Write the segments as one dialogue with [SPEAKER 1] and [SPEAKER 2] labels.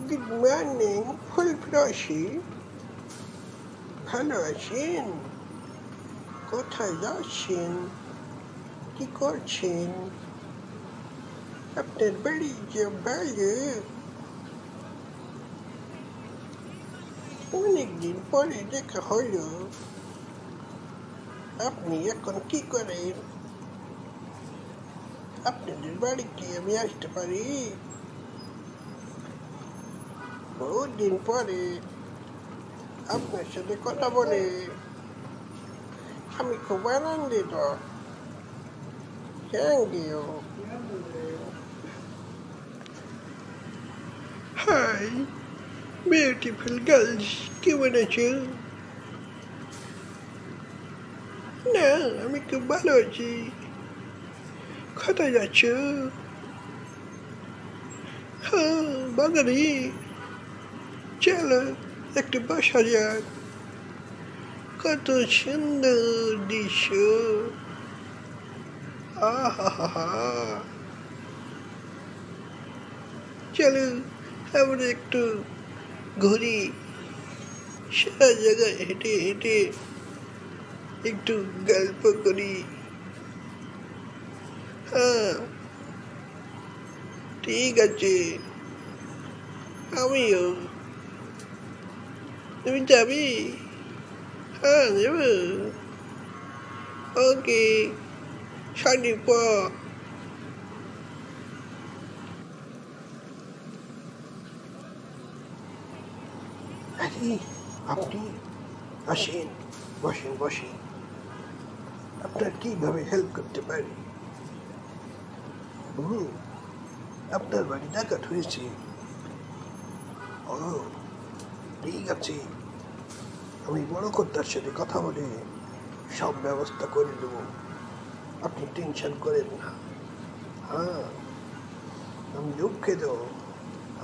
[SPEAKER 1] Good morning ফুলপ্রসী, ভালো আছেন? কোথায় যাচ্ছেন? কি করছেন? আপনার বাড়ি যে বাইরে, অনেকদিন পরে দেখা হলো। আপনি এখন কি করেন? আপনাদের বাড়িতে আমি আসতে পারি? বহুত দিন পরে আপনার সাথে কথা বলে আমি খুব আনন্দিত। Thank you. Hi beautiful girls, কেমন আছো? না, আমি খুব ভালো আছি। কোথায় যাচ্ছ? হ্যাঁ, বাঙালি, চলো একটু বসা যাক। কত সুন্দর দৃশ্য। আহা, চলো আমরা একটু ঘুরি, সারা জায়গায় হেঁটে হেঁটে একটু গল্প করি। হ্যাঁ ঠিক আছে, আমিও। তুমি যাবি? হ্যাঁ যাব। ওকে, শাড়ি পর। আরে আপনি আসেন, বসেন বসেন। আপনার কিভাবে হেল্প করতে পারি? আপনার বাড়ি ডাকাত হয়েছে? ও ঠিক আছে, আমি বড় কর্তার সাথে কথা বলে সব ব্যবস্থা করে দেব। আপনি টেনশন করেন না। হ্যাঁ, আমি দুঃখিত,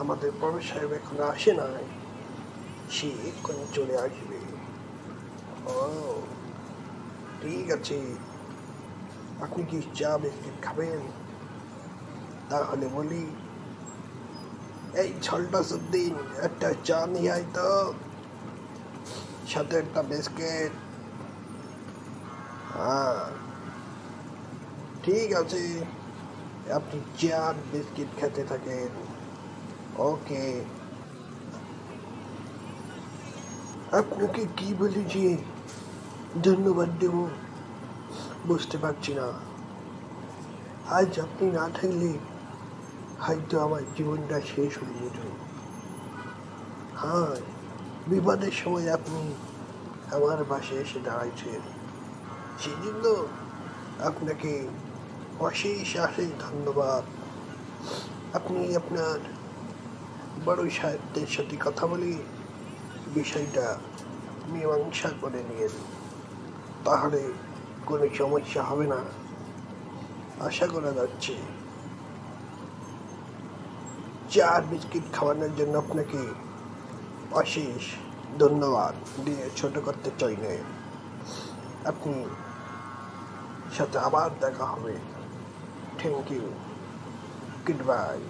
[SPEAKER 1] আমাদের বড় সাহেব এখন আসে নাই, সে এক্ষুনি চলে আসবে। ও ঠিক আছে, আপনি কি চা বিস্কিট খাবেন? তাহলে বলি, এই ছলটা সুদ্দিন, একটা চা নিয়ে আয় তো, সাথে একটা বিস্কিট। হ্যাঁ ঠিক আছে, আপনি চা বিস্কিট খেতে থাকেন। ওকে। আপনাকে কি বলে যে ধন্যবাদ দেব বুঝতে পারছি না। আজ আপনি না থাকলে হয়তো আমার জীবনটা শেষ হয়ে যেত। হ্যাঁ, বিপদের সময় আপনি আমার পাশে এসে দাঁড়াইছেন, সেজন্য আপনাকে অশেষ অশেষ ধন্যবাদ। আপনি আপনার বড় সাহেবদের সাথে কথা বলে বিষয়টা মীমাংসা করে নিয়েন, তাহলে কোনো সমস্যা হবে না আশা করা যাচ্ছে। চা বিস্কিট খাওয়ানোর জন্য আপনাকে অশেষ ধন্যবাদ দিয়ে ছোট করতে চাই না। আপনি সাথে আবার দেখা হবে। Thank you, good bye.